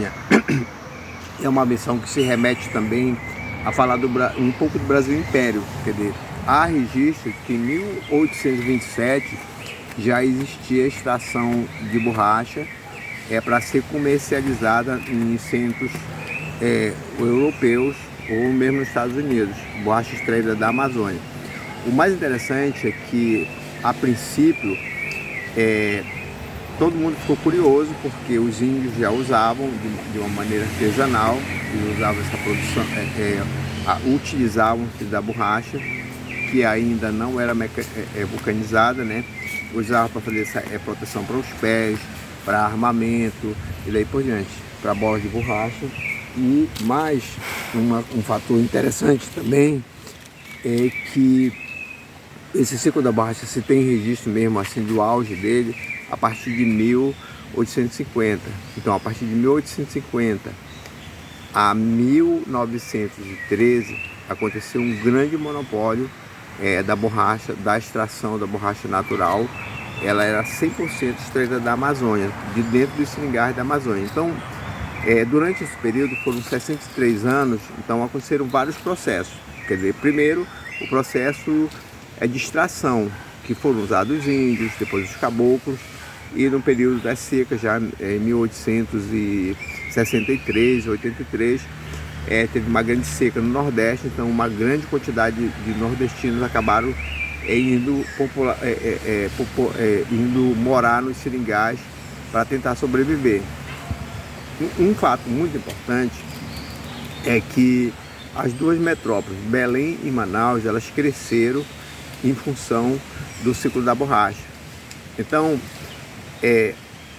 Amazônia é uma missão que se remete também a falar um pouco do Brasil Império. Quer dizer, há registro que em 1827 já existia a extração de borracha para ser comercializada em centros europeus ou mesmo nos Estados Unidos, borracha extraída da Amazônia. O mais interessante é que, a princípio, todo mundo ficou curioso porque os índios já usavam de uma maneira artesanal, e usavam essa produção, utilizavam-se da borracha, que ainda não era vulcanizada, né? Usavam para fazer essa proteção para os pés, para armamento e daí por diante, para bolas de borracha. E mais um fator interessante também é que esse ciclo da borracha se tem registro mesmo assim do auge dele a partir de 1850. Então, a partir de 1850 a 1913 aconteceu um grande monopólio da borracha, da extração da borracha natural. Ela era 100% extraída da Amazônia, de dentro dos seringais da Amazônia. Então, durante esse período, foram 63 anos, então aconteceram vários processos. Quer dizer, primeiro, o processo de extração, que foram usados os índios, depois os caboclos, e no período das secas, já em 1863, 83, teve uma grande seca no Nordeste, então uma grande quantidade de nordestinos acabaram indo morar nos seringais para tentar sobreviver. Um fato muito importante é que as duas metrópoles, Belém e Manaus, elas cresceram em função do ciclo da borracha. Então,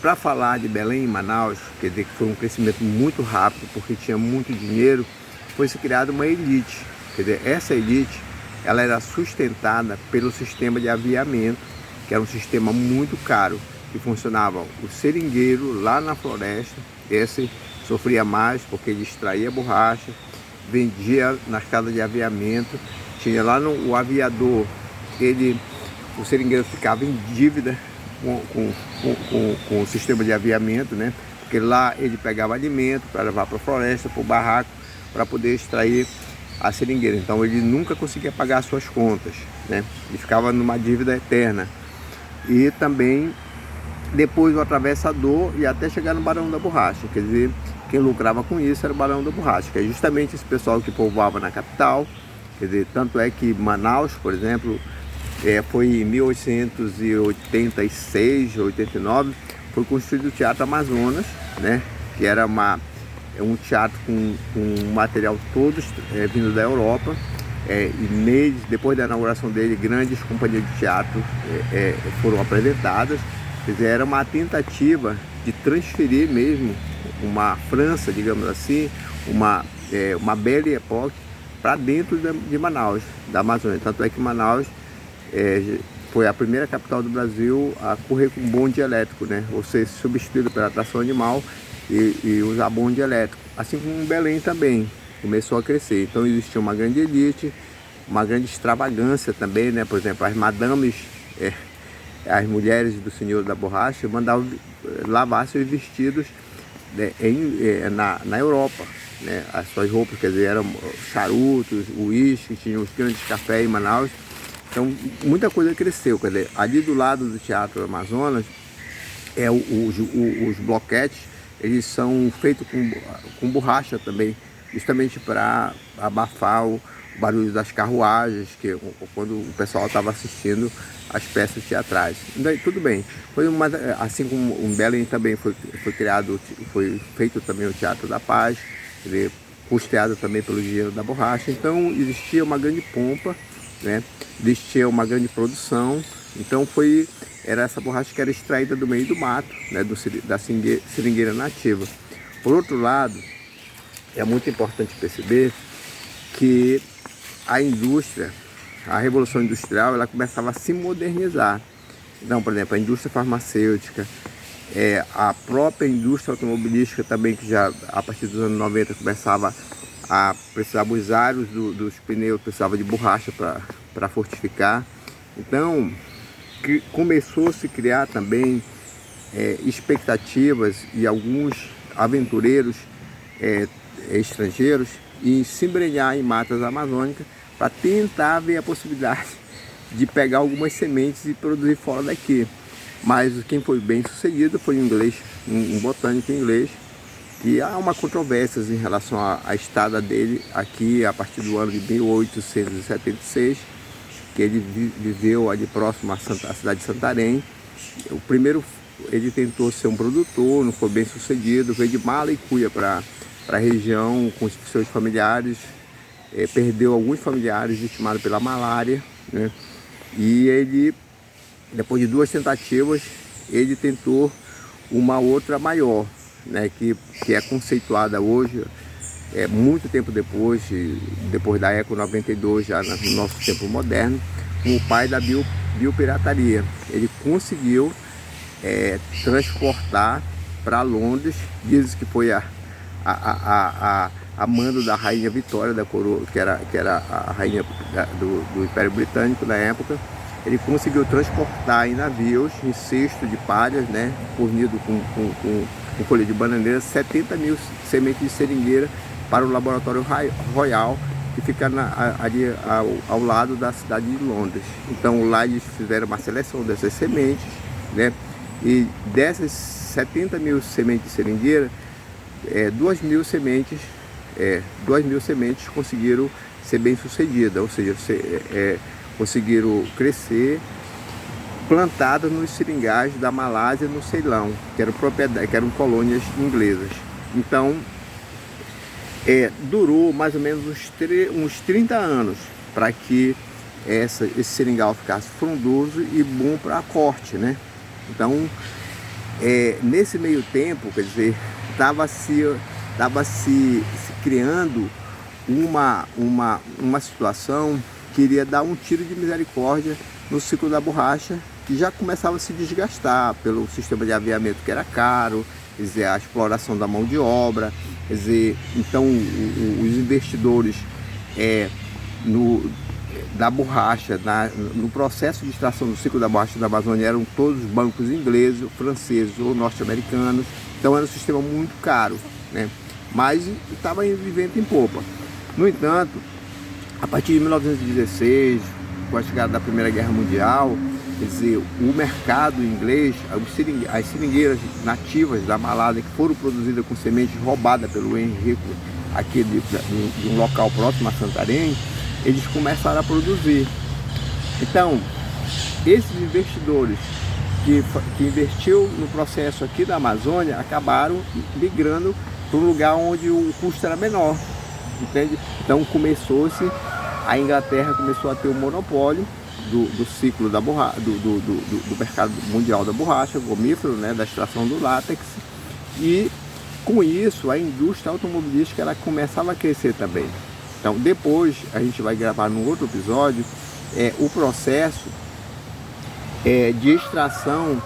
para falar de Belém e Manaus, quer dizer que foi um crescimento muito rápido, porque tinha muito dinheiro, foi se criada uma elite. Quer dizer, essa elite, ela era sustentada pelo sistema de aviamento, que era um sistema muito caro, que funcionava o seringueiro lá na floresta. Esse sofria mais porque ele extraía borracha, vendia nas casas de aviamento, tinha lá o aviador, o seringueiro ficava em dívida com o sistema de aviamento, né? Porque lá ele pegava alimento para levar para a floresta, para o barraco, para poder extrair a seringueira. Então ele nunca conseguia pagar as suas contas, né? Ele ficava numa dívida eterna. E também depois o atravessador e até chegar no Barão da Borracha. Quer dizer, quem lucrava com isso era o Barão da Borracha, que é justamente esse pessoal que povoava na capital. Quer dizer, tanto é que Manaus, por exemplo, foi em 1886, 89, foi construído o Teatro Amazonas, né? Que era um teatro com material todo vindo da Europa. E depois da inauguração dele, grandes companhias de teatro foram apresentadas. Quer dizer, era uma tentativa de transferir mesmo uma França, digamos assim, uma Belle Époque para dentro de Manaus, da Amazônia. Tanto é que Manaus foi a primeira capital do Brasil a correr com bonde elétrico, né? Ou seja, substituído pela tração animal e usar bonde elétrico. Assim como Belém também começou a crescer. Então existia uma grande elite, uma grande extravagância também, né? Por exemplo, as madames, as mulheres do Senhor da Borracha mandavam lavar seus vestidos na Europa, né? As suas roupas, quer dizer, eram charutos, uísque, tinha os grandes cafés em Manaus. Então muita coisa cresceu. Quer dizer, ali do lado do Teatro Amazonas, os bloquetes, eles são feitos com borracha também, justamente para abafar o barulho das carruagens, quando o pessoal estava assistindo as peças teatrais. Daí, tudo bem. Assim como em Belém também foi feito também o Teatro da Paz, quer dizer, custeado também pelo dinheiro da borracha. Então existia uma grande pompa, né? Existia uma grande produção. Então era essa borracha que era extraída do meio do mato, né? Da seringueira nativa. Por outro lado, é muito importante perceber que a indústria, a Revolução Industrial, ela começava a se modernizar. Então, por exemplo, a indústria farmacêutica, a própria indústria automobilística também, que já a partir dos anos 90 começava a precisar, os aros dos pneus precisava de borracha para fortificar. Então, começou a se criar também expectativas e aventureiros estrangeiros e se embrenhar em matas amazônicas para tentar ver a possibilidade de pegar algumas sementes e produzir fora daqui. Mas quem foi bem sucedido foi um inglês, um botânico inglês, que há uma controvérsia em relação à estada dele aqui a partir do ano de 1876, que ele viveu ali próximo à cidade de Santarém. O primeiro, ele tentou ser um produtor, não foi bem sucedido, veio de mala e cuia para a região com os seus familiares, perdeu alguns familiares vitimados pela malária, né? E ele, depois de 2 tentativas, ele tentou uma outra maior, né, que é conceituada hoje, muito tempo depois da Eco 92, já no nosso tempo moderno, como o pai da biopirataria. Ele conseguiu transportar para Londres, diz que foi a mando da rainha Vitória da coroa, que era a rainha do Império Britânico na época. Ele conseguiu transportar em navios, em cesto de palhas, né, fornido com folha de bananeira, 70 mil sementes de seringueira para o Laboratório Royal, que fica ali ao lado da cidade de Londres. Então lá eles fizeram uma seleção dessas sementes, né, e dessas 70 mil sementes de seringueira, 2 mil sementes conseguiram ser bem sucedidas, ou seja, conseguiram crescer plantadas nos seringais da Malásia, no Ceilão, que eram colônias inglesas. Então, durou mais ou menos uns 30 anos para que esse seringal ficasse frondoso e bom para a corte, né? Então, nesse meio tempo, quer dizer, estava se criando uma situação que iria dar um tiro de misericórdia no ciclo da borracha, que já começava a se desgastar pelo sistema de aviamento que era caro, quer dizer, a exploração da mão de obra, quer dizer, então os investidores da borracha, no processo de extração do ciclo da borracha da Amazônia, eram todos bancos ingleses, franceses ou norte-americanos, então era um sistema muito caro, né? Mas estava vivendo em popa. No entanto, a partir de 1916, com a chegada da Primeira Guerra Mundial, quer dizer, o mercado inglês, as seringueiras nativas da Malásia, que foram produzidas com sementes roubadas pelo Henrique, aqui de um local próximo a Santarém, eles começaram a produzir. Então, esses investidores que investiu no processo aqui da Amazônia acabaram migrando para um lugar onde o custo era menor, entende? Então a Inglaterra começou a ter o monopólio do ciclo da borracha, do mercado mundial da borracha, gomífero, né, da extração do látex, e com isso a indústria automobilística ela começava a crescer também. Então depois a gente vai gravar num outro episódio o processo de extração,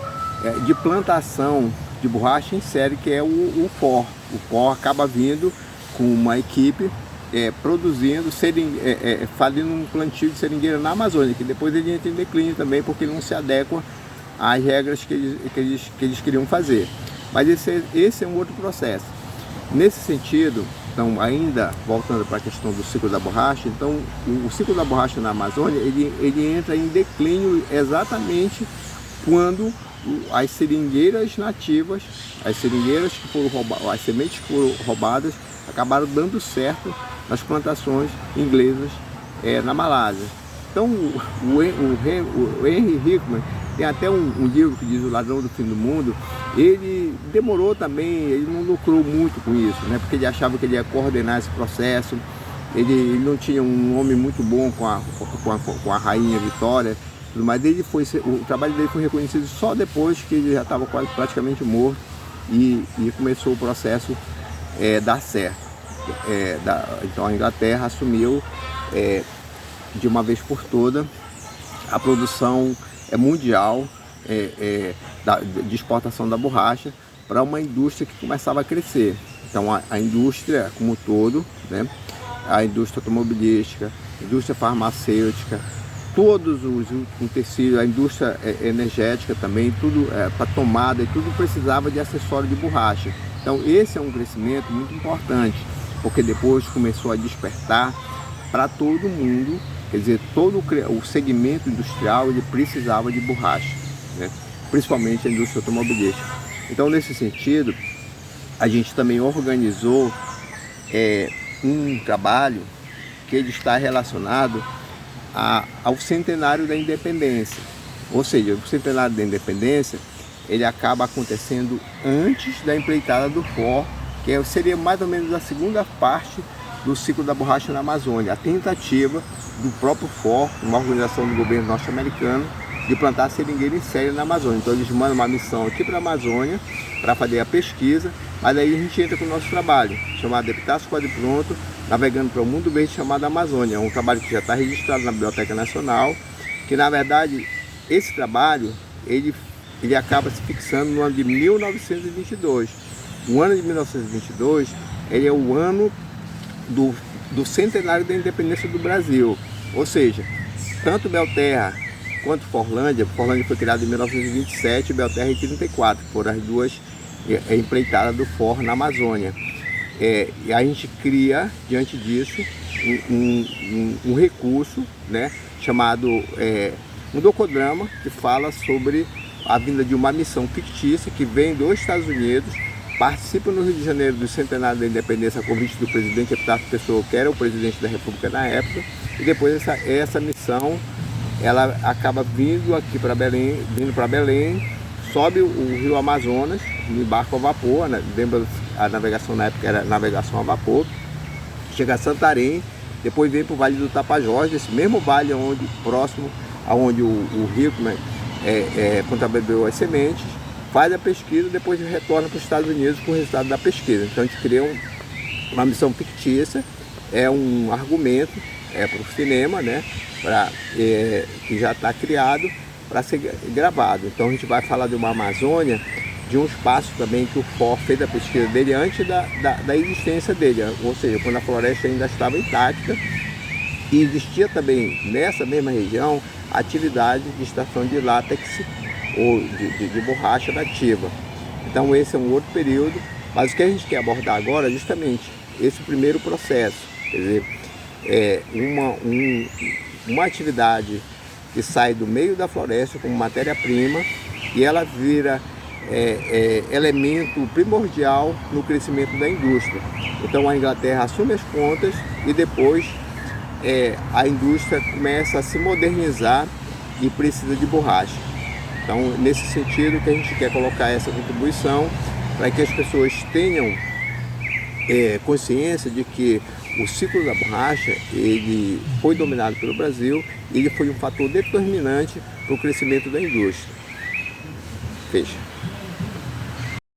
de plantação de borracha em série, que é o POR. O POR acaba vindo com uma equipe produzindo, fazendo um plantio de seringueira na Amazônia, que depois ele entra em declínio também, porque não se adequa às regras que eles queriam fazer. Mas esse é um outro processo. Nesse sentido, então, ainda voltando para a questão do ciclo da borracha, então o ciclo da borracha na Amazônia, ele entra em declínio exatamente quando as seringueiras nativas, as seringueiras que foram roubadas, as sementes que foram roubadas, acabaram dando certo nas plantações inglesas na Malásia. Então o Henry Hickman tem até um livro que diz O Ladrão do Fim do Mundo. Ele demorou também, ele não lucrou muito com isso, né? Porque ele achava que ele ia coordenar esse processo. Ele não tinha um homem muito bom com a rainha Vitória, mas o trabalho dele foi reconhecido só depois que ele já estava quase praticamente morto e começou o processo dar certo. Então a Inglaterra assumiu de uma vez por toda a produção mundial de exportação da borracha para uma indústria que começava a crescer. Então a indústria como um todo, né? A indústria automobilística, a indústria farmacêutica, todos os utensílios, a indústria energética também, tudo para tomada, e tudo precisava de acessório de borracha. Então esse é um crescimento muito importante, porque depois começou a despertar para todo mundo, quer dizer, todo o segmento industrial ele precisava de borracha, né? Principalmente a indústria automobilística. Então nesse sentido, a gente também organizou um trabalho que ele está relacionado ao centenário da independência. Ou seja, o centenário da independência ele acaba acontecendo antes da empreitada do FOR, que seria mais ou menos a segunda parte do ciclo da borracha na Amazônia, a tentativa do próprio FOR, uma organização do governo norte-americano, de plantar seringueira em série na Amazônia. Então eles mandam uma missão aqui para a Amazônia para fazer a pesquisa, mas aí a gente entra com o nosso trabalho, chamado Epitácio Quase Pronto, navegando para o mundo verde chamado Amazônia. É um trabalho que já está registrado na Biblioteca Nacional, que na verdade esse trabalho ele acaba se fixando no ano de 1922. O ano de 1922 ele é o ano do centenário da independência do Brasil, ou seja, tanto Belterra quanto Forlândia foi criada em 1927 e Belterra em 1934, foram as duas empreitadas do FOR na Amazônia. E a gente cria, diante disso, um recurso, né, chamado um docodrama, que fala sobre a vinda de uma missão fictícia que vem dos Estados Unidos, participa no Rio de Janeiro do centenário da independência a convite do presidente Epitácio Pessoa, que era o presidente da República na época, e depois essa missão ela acaba vindo aqui para Belém, sobe o rio Amazonas, em barco a vapor, né? Lembra, a navegação na época era navegação a vapor, chega a Santarém, depois vem para o Vale do Tapajós, esse mesmo vale próximo aonde o rio contabilizou as sementes, faz a pesquisa, depois retorna para os Estados Unidos com o resultado da pesquisa. Então a gente cria uma missão fictícia, é um argumento para o cinema, né, que já está criado para ser gravado. Então a gente vai falar de uma Amazônia, de um espaço também que o FOR fez a pesquisa dele antes da existência dele, ou seja, quando a floresta ainda estava intacta, e existia também nessa mesma região a atividade de extração de látex ou de borracha nativa. Então esse é um outro período, mas o que a gente quer abordar agora é justamente esse primeiro processo, quer dizer, uma atividade que sai do meio da floresta como matéria-prima e ela vira elemento primordial no crescimento da indústria. Então a Inglaterra assume as contas e depois a indústria começa a se modernizar e precisa de borracha. Então nesse sentido que a gente quer colocar essa contribuição para que as pessoas tenham consciência de que o ciclo da borracha ele foi dominado pelo Brasil e ele foi um fator determinante para o crescimento da indústria. Fecha.